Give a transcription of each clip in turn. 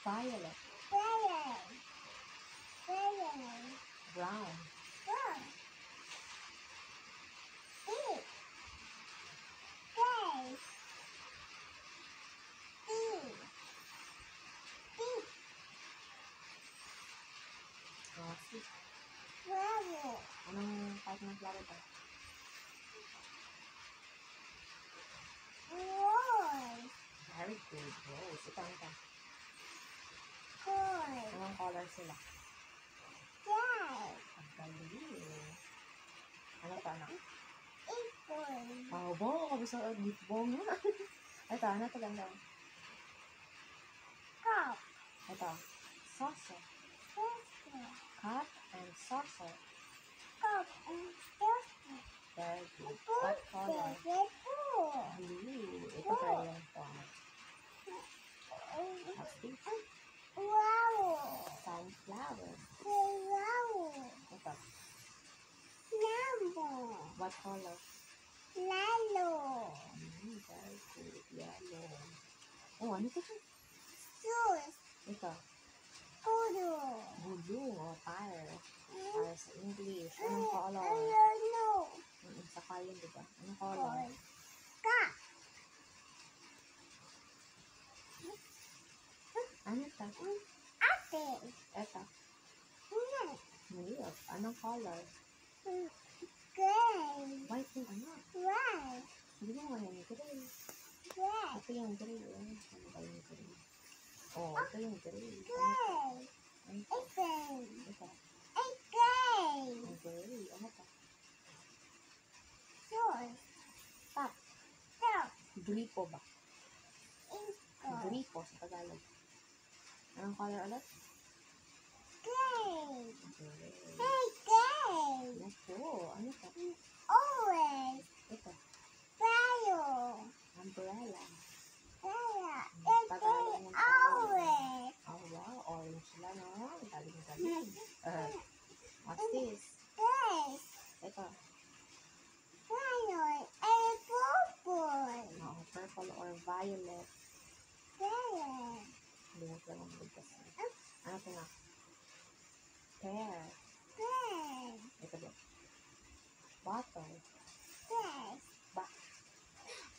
Violet. Violet. Violet. Brown. Brown. Pink. Gray. Pink. Pink. Rosy. Flower. Anong type ng flower to? Rose. Very good. Rose. Ito, ito. Gold. Anong color sila? Red. Ang galing. Ano to, ano? Apple. Abo, kabisa ang gitbo nga. Ito, ano to ganda? Cup. Ito, saucer. Saucer. Cup and saucer. Cup and saucer. Very good. What color? Blue. Blue. Ito pwede yung form. What's this? Wow. Sunflower. Wow. Ito. Lambo. What color? Lalo. Very good. Yellow. Oh, ano ito? Shoes. Ito. Kudu. Blue. Oh, fire. Fire sa English. Anong color? Ano? Saka yun, diba? Anong color? Cup. Ano ito? Apple. Ito. Milk. Milk. Anong color? Gray. White yung ano? Red. Hindi mo nga yung gray. Red. Ito yung gray. Ano ba yung gray? Oh, ito yung gray. Gray. Ano ito? Apple. Ito. Gray. Ang gray. Ano ito? Shoes. Top. Top. Gripo ba? Inko. Gripo sa Tagalog. Anong color ulit? Gray. Gray. Hey, gray. Naku, ano ito? Orange. Ito. Bayo. Umbrella. Kaya. Tagalog ng Orange. Oh, wow. Orange sila, no? Galing-galing. What's this? Gray. Ito. Violet. And purple. Oh, purple or violet. Violet. Hindi mo lang ang kasi. Ano ito na? Pear. Red. Ito ba? Bottle. Red.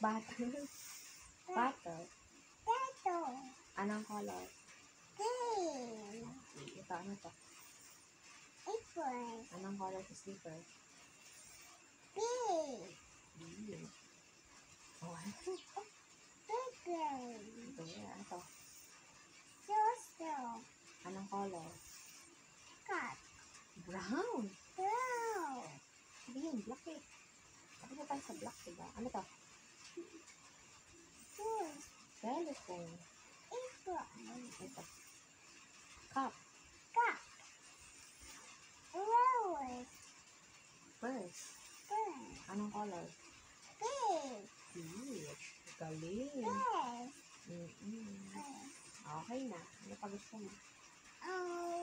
Bottle. Bottle. Potato. Anong color? Green. Ito, ano to? Apple. Anong color sa slipper? Pink. Green. Oh, ano to? Green. Ito, ano to? Saucer. Anong color? Cut. Brown. Brown. Sabi yun, black eh. Sabi na tayo sa black, diba? Ano to? Shoes. Telephone. Apple. Ito. Cup. Cup. Rose. Purse. Red. Anong color? Pink. Peach. Galing. Red. Okay na. Ano pa gusto mo? Oh.